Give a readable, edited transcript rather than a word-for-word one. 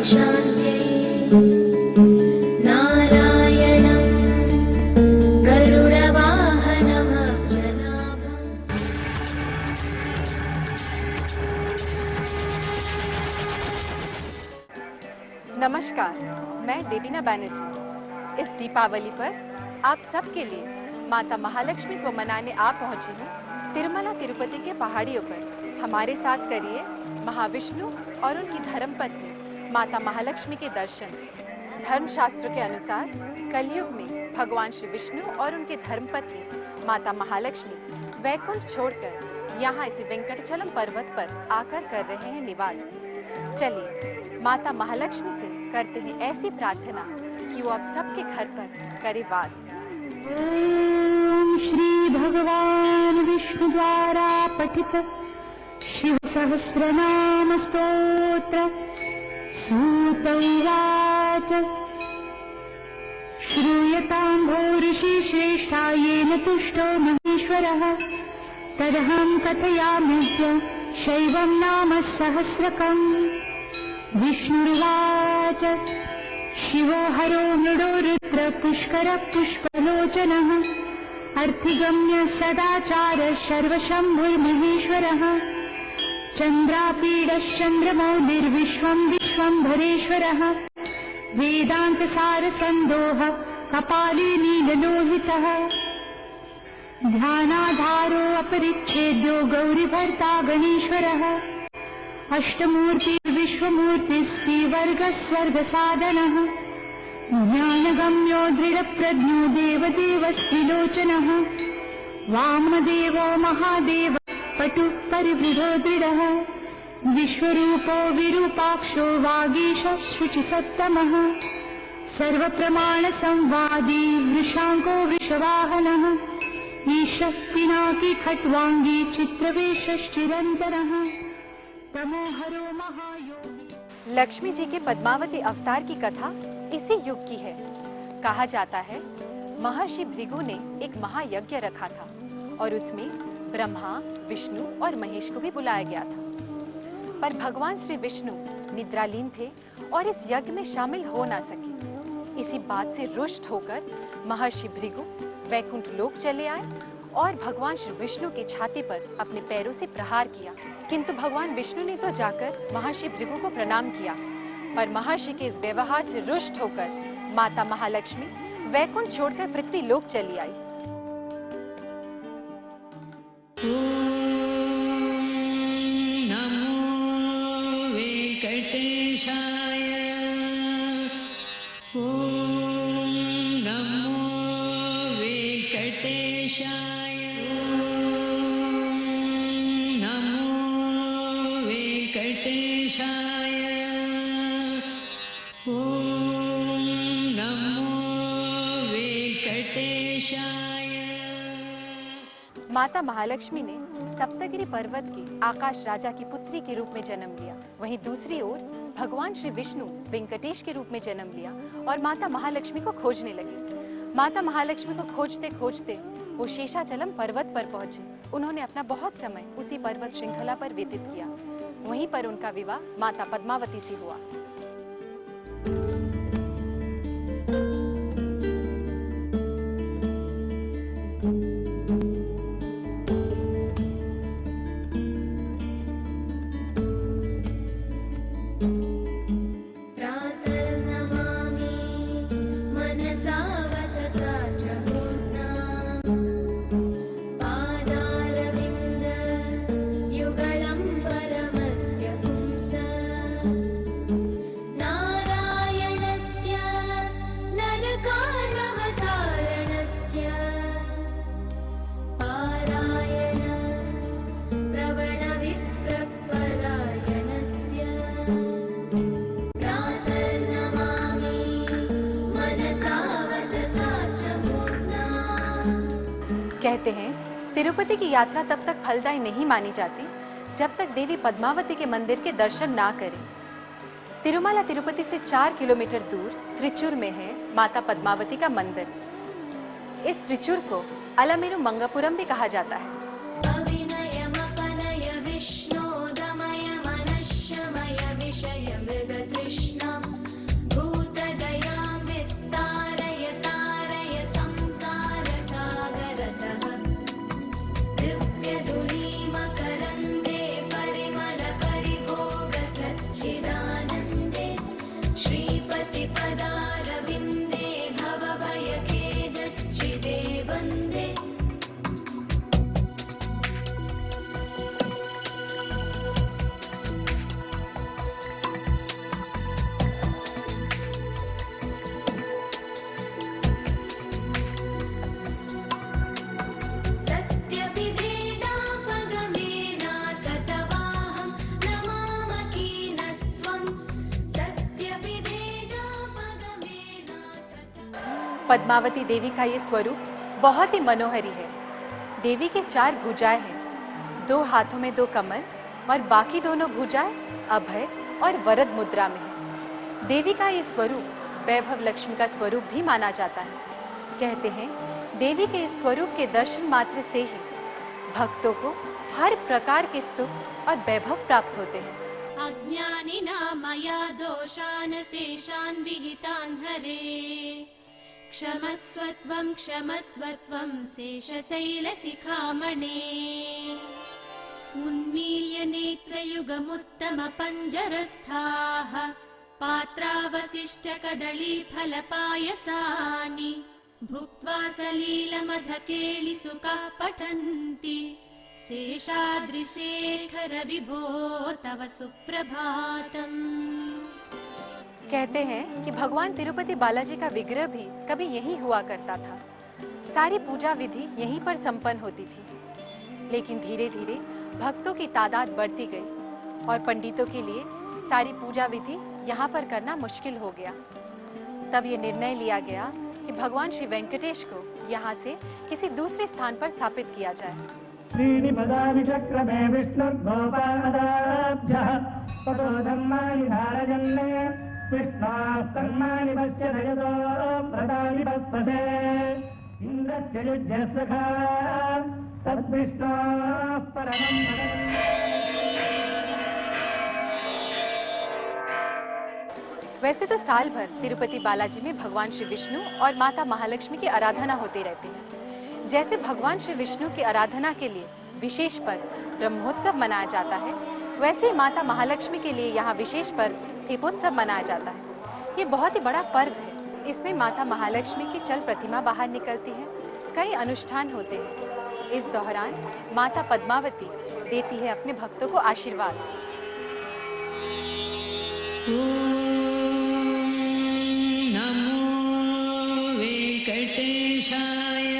शान्त्यै नारायणं गरुडवाहनमब्जनाभम्। नमस्कार, मैं देवीना बैनर्जी। इस दीपावली पर आप सबके लिए माता महालक्ष्मी को मनाने आ पहुंची हूँ तिरुमला तिरुपति के पहाड़ियों पर। हमारे साथ करिए महाविष्णु और उनकी धर्मपत्नी माता महालक्ष्मी के दर्शन। धर्मशास्त्र के अनुसार कलयुग में भगवान श्री विष्णु और उनके धर्मपत्नी माता महालक्ष्मी वैकुंठ छोड़कर यहाँ इसी वेंकटचलम पर्वत पर आकर कर रहे हैं निवास। चलिए माता महालक्ष्मी से करते हैं ऐसी प्रार्थना कि वो आप सबके घर पर करे वास। ओम श्री भगवान विष्णु द्वारा पठित शिव सहस्रनाम स्तोत्र। सूत उवाच श्रूयतां भूरिषि श्रेष्ठा येन तुष्टो महेश्वरः तदहं कथयाम्यद्य शैवं नाम सहस्रकम्। विष्णुर्वाच शिवो हरो मृडो रुद्र पुष्कर पुष्पलोचनः अर्थिगम्य सदाचार सर्वशम्भुर्महेश्वरः चन्द्रापीडश्चन्द्रमौलिर्विश्वं विश्वम्भरेश्वरः वेदान्तसारसन्दोह कपाली नीललोहितः ध्यानाधारो अपरिच्छेद्यो गौरीभर्ता गणेश्वरः अष्टमूर्तिर्विश्वमूर्तिस्त्रिवर्गस्वर्गसाधनः ज्ञानगम्यो दृढप्रज्ञो देवदेवस्त्रिलोचनः वामदेवो महादेव पटुः परिवृढो दृढः विश्वरूपो विरूपाक्षो वागीशः शुचिसत्तमः सर्वप्रमाणसंवादी वृषाङ्को वृषवाहनः ईशः पिनाकी खट्वाङ्गी चित्रवेशश्चिरन्तरः तमोहरो महायोगी। लक्ष्मी जी के पद्मावती अवतार की कथा इसी युग की है। कहा जाता है महर्षि भृगु ने एक महायज्ञ रखा था और उसमें ब्रह्मा, विष्णु और महेश को भी बुलाया गया था। पर भगवान श्री विष्णु निद्रालीन थे और इस यज्ञ में शामिल हो ना सके। इसी बात से रुष्ट होकर महर्षि भृगु वैकुंठ लोक चले आए और भगवान श्री विष्णु की छाती पर अपने पैरों से प्रहार किया। किंतु भगवान विष्णु ने तो जाकर महर्षि भृगु को प्रणाम किया, पर महर्षि के इस व्यवहार से रुष्ट होकर माता महालक्ष्मी वैकुंठ छोड़कर पृथ्वी लोक चली आई। नमो वेंकटेशाय। ओम नमो वेंकटेशाय। ओम नमो वेंकटेशाय। ओम नमो वेंकटेशाय। माता महालक्ष्मी ने सप्तगिरी पर्वत के आकाश राजा की पुत्री के रूप में जन्म लिया। वहीं दूसरी ओर भगवान श्री विष्णु वेंकटेश के रूप में जन्म लिया और माता महालक्ष्मी को खोजने लगे। माता महालक्ष्मी को खोजते खोजते वो शेषाचलम पर्वत पर पहुंचे। उन्होंने अपना बहुत समय उसी पर्वत श्रृंखला पर व्यतीत किया। वहीं पर उनका विवाह माता पद्मावती से हुआ। प्रातर्नमामि मनसा वचसा च पूर्णा पादारविन्द युगलं परमस्य पुंस नारायणस्य नरकार्णवतारणस्य पारायण प्रवणविप्रपरायणस्य कहते हैं तिरुपति की यात्रा तब तक फलदायी नहीं मानी जाती जब तक देवी पद्मावती के मंदिर के दर्शन ना करें। तिरुमला तिरुपति से 4 किलोमीटर दूर त्रिचूर में है माता पद्मावती का मंदिर। इस त्रिचूर को अलमेरु मंगापुरम भी कहा जाता है। अविनयमपनय विष्णोदमय मनश्शमय विषय मृगतृष्णा पद्मावती देवी का ये स्वरूप बहुत ही मनोहरी है। देवी के 4 भुजाएं हैं, 2 हाथों में 2 कमल और बाकी दोनों भुजाएं अभय और वरद मुद्रा में है। देवी का ये स्वरूप वैभव लक्ष्मी का स्वरूप भी माना जाता है। कहते हैं देवी के इस स्वरूप के दर्शन मात्र से ही भक्तों को हर प्रकार के सुख और वैभव प्राप्त होते हैं। अज्ञानिना मया दोषान् शेषान् विहितान् हरे क्षमस्वत्वं क्षमस्वत्वं शेषशैलशिखामणे उन्मील्य नेत्रयुगमुत्तमपञ्जरस्थाः पात्रावशिष्टकदळीफलपायसानि भुक्त्वा सलीलमधकेलिसुखाः पठन्ति शेषाद्रिशेखर विभो तव सुप्रभातम्। कहते हैं कि भगवान तिरुपति बालाजी का विग्रह भी कभी यहीं हुआ करता था। सारी पूजा विधि यहीं पर संपन्न होती थी, लेकिन धीरे धीरे भक्तों की तादाद बढ़ती गई और पंडितों के लिए सारी पूजा विधि यहाँ पर करना मुश्किल हो गया। तब ये निर्णय लिया गया कि भगवान श्री वेंकटेश को यहाँ से किसी दूसरे स्थान पर स्थापित किया जाए। श्रीनिपदानि चक्रमे विष्णुर्गोपादाभ्यः ततो धम्मानि धारयन्ने कृष्णास्तन्मानि पश्यति यतो प्रदानि पस्पशे इन्द्रस्य युज्यसखा तद्विष्णोः परमं वैसे तो साल भर तिरुपति बालाजी में भगवान श्री विष्णु और माता महालक्ष्मी की आराधना होती रहती है। जैसे भगवान श्री विष्णु की आराधना के लिए विशेष पर्व ब्रह्मोत्सव मनाया जाता है, वैसे ही माता महालक्ष्मी के लिए यहाँ विशेष पर्व दीपोत्सव मनाया जाता है। ये बहुत ही बड़ा पर्व है। इसमें माता महालक्ष्मी की चल प्रतिमा बाहर निकलती है, कई अनुष्ठान होते हैं। इस दौरान माता पद्मावती देती है अपने भक्तों को आशीर्वाद। ॐ नमो वेंकटेशाय।